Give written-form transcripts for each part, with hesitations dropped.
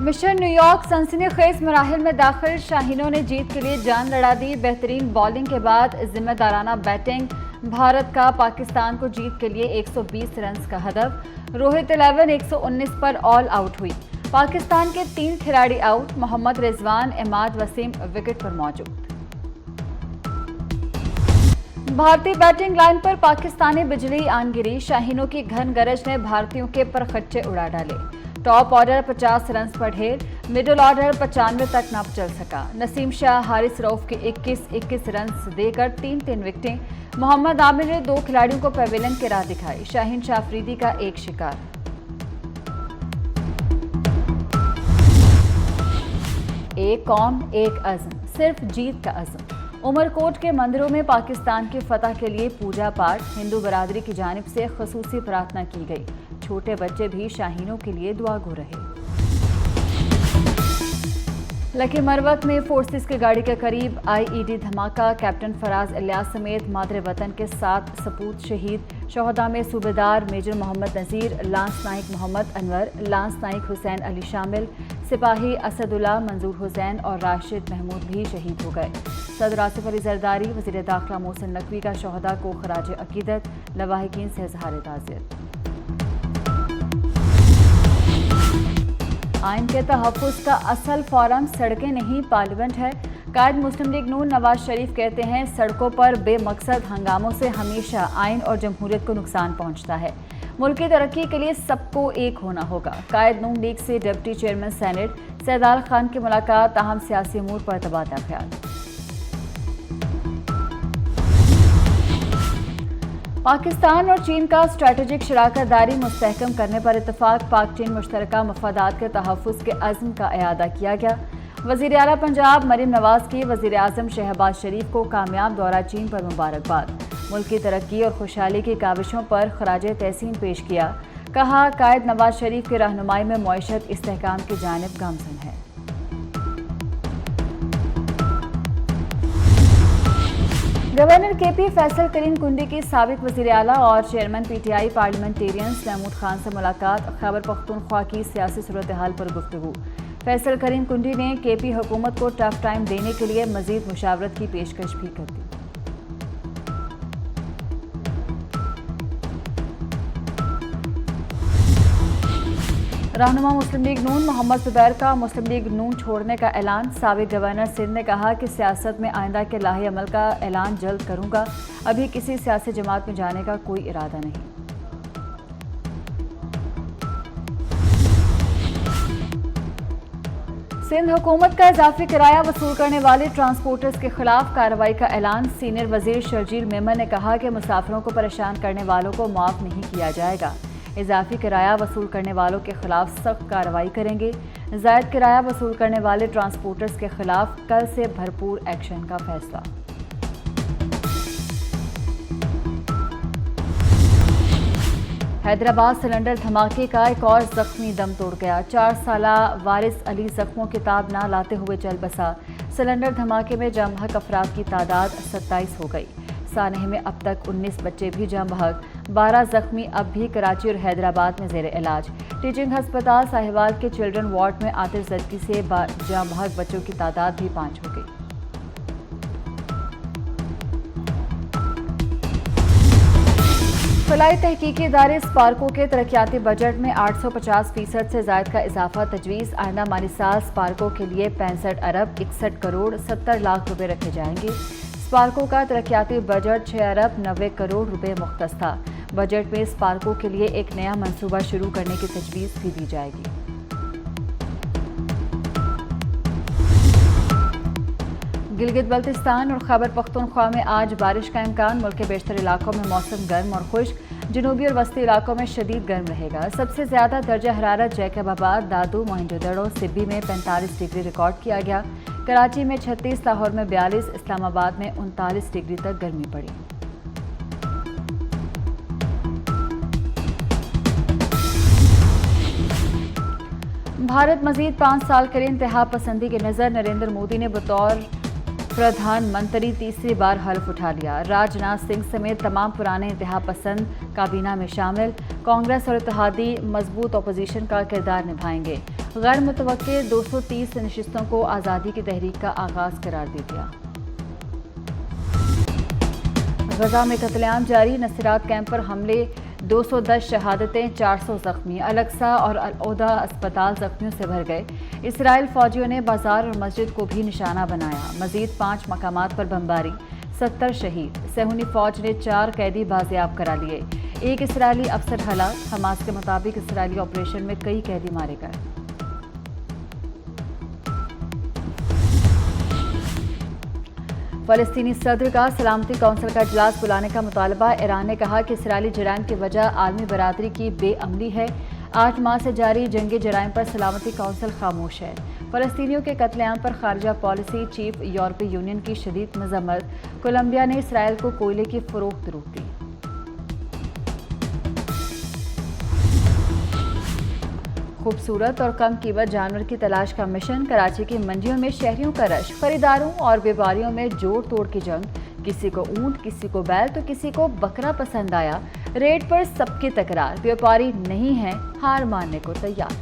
Mission New York सनसनीखेज मराहिल में दाखिल, शाहीनों ने जीत के लिए जान लड़ा दी। बेहतरीन बॉलिंग के बाद जिम्मेदाराना बैटिंग, भारत का पाकिस्तान को जीत के लिए 120 रन का हदफ। रोहित 11 119 पर ऑल आउट हुई। पाकिस्तान के 3 खिलाड़ी आउट, मोहम्मद रिजवान, इमाद वसीम विकेट पर मौजूद। भारतीय बैटिंग लाइन पर पाकिस्तानी बिजली आन गिरी, शाहीनों की घन गरज ने भारतीयों के परखच्चे उड़ा डाले। टॉप ऑर्डर 50 रन पर ढेर, मिडिल ऑर्डर 95 तक न चल सका। नसीम शाह, हारिस रऊफ के 21 रन देकर 3 विकेटें। मोहम्मद आमिर ने 2 खिलाड़ियों को पवेलियन की राह दिखाई। शाहीन शाह अफरीदी का एक शिकार। एक कौम एक अज़्म, सिर्फ जीत का अज़्म। उमरकोट के मंदिरों में पाकिस्तान की फतह के लिए पूजा पाठ, हिंदू बरादरी की जानिब से ख़ुसूसी प्रार्थना की गई। छोटे बच्चे भी शाहीनों के लिए दुआ गो रहे। लकी मरवत में फोर्सेस की गाड़ी के करीब आईईडी धमाका, कैप्टन फराज इलियास समेत मादरे वतन के 7 सपूत शहीद। शोहदा में सूबेदार मेजर मोहम्मद नज़ीर, लांस नाइक मोहम्मद अनवर, लांस नाइक हुसैन अली शामिल। सिपाही असदुल्ला, मंजूर हुसैन और राशिद महमूद भी शहीद हो गए। सदर आसिफ अली जरदारी, वज़ीर दाखिला मोहसिन नकवी का शोहदा को खराज अकीदत, लवाहिकीन से इज़हार ताज़ियत। आइन के तहफ़्फ़ुज़ का असल फोरम सड़कें नहीं पार्लियामेंट है। कायद मुस्लिम लीग नून नवाज शरीफ कहते हैं, सड़कों पर बेमकसद हंगामों से हमेशा आइन और जमहूरियत को नुकसान पहुंचता है। मुल्क की तरक्की के लिए सबको एक होना होगा। कायद नून लीग से डिप्टी चेयरमैन सेनेट सैदाल खान की मुलाकात, ताहम सियासी अमूर पर तबादला ख्याल। पाकिस्तान और चीन का स्ट्रेटेजिक शराकत दारी मुस्तहकम करने पर इत्तफाक, पाक चीन मुश्तरका मफादात के तहफ़्फ़ुज़ के अज़्म का इआदा किया गया। वज़ीर आला पंजाब मरीम नवाज की वज़ीर आज़म शहबाज शरीफ को कामयाब दौरा चीन पर मुबारकबाद। मुल्क की तरक्की और खुशहाली की काविशों पर खराज तहसीन पेश किया। कहा, कायद नवाज शरीफ की रहनुमाई में मईशत इस्तेहकाम की जानिब गामज़न है। गवर्नर केपी फैसल करीम कुंडी की साबिक वज़ीर आला और chairman PTI parliamentarians Mahmood Khan से मुलाकात, खैबर पख्तूनख्वा की सियासी सूरत हाल पर गुफ्तगू। फैसल करीम कुंडी ने केपी हुकूमत को टफ टाइम देने के लिए मजीद मुशावरत की पेशकश भी कर दी। रहनुमा मुस्लिम लीग नून मोहम्मद जुबैर का मुस्लिम लीग नून छोड़ने का ऐलान। साबिक गवर्नर सिंध ने कहा कि सियासत में आइंदा के लाहे अमल का ऐलान जल्द करूंगा, अभी किसी सियासी जमात में जाने का कोई इरादा नहीं। सिंध हुकूमत का इजाफी किराया वसूल करने वाले ट्रांसपोर्टर्स के खिलाफ कार्रवाई का ऐलान। सीनियर वजीर शर्जील मेमन ने कहा कि मुसाफिरों को परेशान करने वालों को माफ नहीं किया जाएगा। इजाफी किराया वसूल करने वालों के खिलाफ सख्त कार्रवाई करेंगे। जायद किराया वसूल करने वाले ट्रांसपोर्टर्स के खिलाफ कल से भरपूर एक्शन का फैसला। हैदराबाद सिलेंडर धमाके का एक और जख्मी दम तोड़ गया। 4 साला वारिस अली जख्मों की ताब ना लाते हुए चल बसा। सिलेंडर धमाके में जाम बहक अफराद की तादाद 27 हो गई। सानह में अब तक 19 बच्चे भी जाम बहक, 12 जख्मी अब भी कराची और हैदराबाद में जेर इलाज। टीचिंग हस्पताल साहिवाल के चिल्ड्रन वार्ड में आतिशज़दगी से जाम बहक बच्चों की तादाद भी 5 हो गई। फलाई तहकीकी इदारे स्पार्को के तरक्याती बजट में 850% से ज़ायद का इजाफा तजवीज़। आइंदा माली साल स्पार्को के लिए 65 अरब 61 करोड़ 70 लाख रुपए रखे जाएंगे। स्पार्को का तरक्याती बजट 6 अरब 90 करोड़ रुपए मुख्तस था। बजट में स्पार्को के लिए एक नया मंसूबा शुरू करने की तजवीज़ भी दी जाएगी। गिलगित बल्तिस्तान और खैबर पख्तूनख्वा में आज बारिश का इम्कान। मुल्क के बेशतर इलाकों में मौसम गर्म और खुश्क, जनूबी और वस्ती इलाकों में शदीद गर्म रहेगा। सबसे ज़्यादा दर्जा हरारत जैकबाबाद, दादू, मोहनजोदड़ो, सिब्बी में 45 डिग्री रिकॉर्ड किया गया। कराची में 36, लाहौर में 42, इस्लामाबाद में 39 डिग्री तक गर्मी पड़ी। भारत मजीद 5 साल के लिए इंतहा पसंदी की नज़र। नरेंद्र मोदी ने बतौर प्रधानमंत्री तीसरी बार हल्फ उठा लिया। राजनाथ सिंह समेत तमाम पुराने इंतहा पसंद काबीना में शामिल। कांग्रेस और इत्तेहादी मजबूत अपोजिशन का किरदार निभाएंगे। गैर मुतवक्के 230 नशिस्तों को आज़ादी की तहरीक का आगाज़ करार दे दिया। गजा में कत्लेआम जारी, नसीरात कैंप पर हमले, 210 शहादतें, 400 जख्मी। अलक्सा और अल-ओदा अस्पताल जख्मियों से भर गए। इसराइल फौजियों ने बाजार और मस्जिद को भी निशाना बनाया। मजीद 5 मकामात पर बमबारी, 70 शहीद। सहूनी फौज ने 4 कैदी बाजियाब करा लिए। एक इसराइली अफसर हलाक। हमास के मुताबिक इसराइली ऑपरेशन में कई कैदी मारे गए। फ़लस्तीनी सदर का सलामती काउंसिल का इजलास बुलाने का मुतालबा। ईरान ने कहा कि इसराइली जराइम की वजह आलमी बरादरी की बेअमली है। 8 माह से जारी जंगी जराइम पर सलामती काउंसिल खामोश है। फ़लस्तीनियों के कत्लेआम पर खारजा पॉलिसी चीफ यूरोपीय यूनियन की शदीद मजम्मत। कोलंबिया ने इसराइल को कोयले की फरोख्त रोक दी। खूबसूरत और कम कीमत जानवर की तलाश का मिशन। कराची की मंडियों में शहरियों का रश, खरीदारों और व्यापारियों में जोड़ तोड़ की जंग। किसी को ऊंट, किसी को बैल तो किसी को बकरा पसंद आया। रेट पर सबकी तकरार, व्यापारी नहीं है हार मानने को तैयार।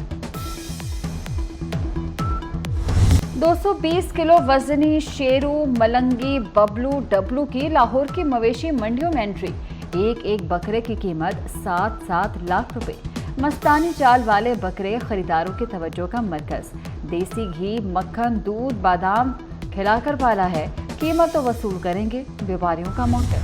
220 किलो वजनी शेरू, मलंगी, बबलू, डबलू की लाहौर की मवेशी मंडियों में एंट्री। एक बकरे की कीमत 7-7 लाख रुपए। मस्तानी चाल वाले बकरे खरीदारों की तवज्जो का मरकज। देसी घी, मक्खन, दूध, बादाम खिलाकर पाला है, कीमत तो वसूल करेंगे व्यापारियों का मोटिव।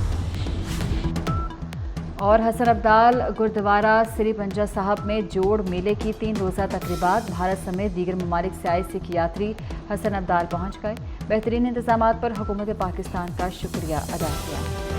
और हसन अब्दाल गुरुद्वारा श्री पंजा साहब में जोड़ मेले की 3 रोज़ा तकरीबात। भारत समेत दीगर ममालिक से आए सिख यात्री हसन अब्दाल पहुंच गए। बेहतरीन इंतजामात पर हुकूमत पाकिस्तान का शुक्रिया अदा किया।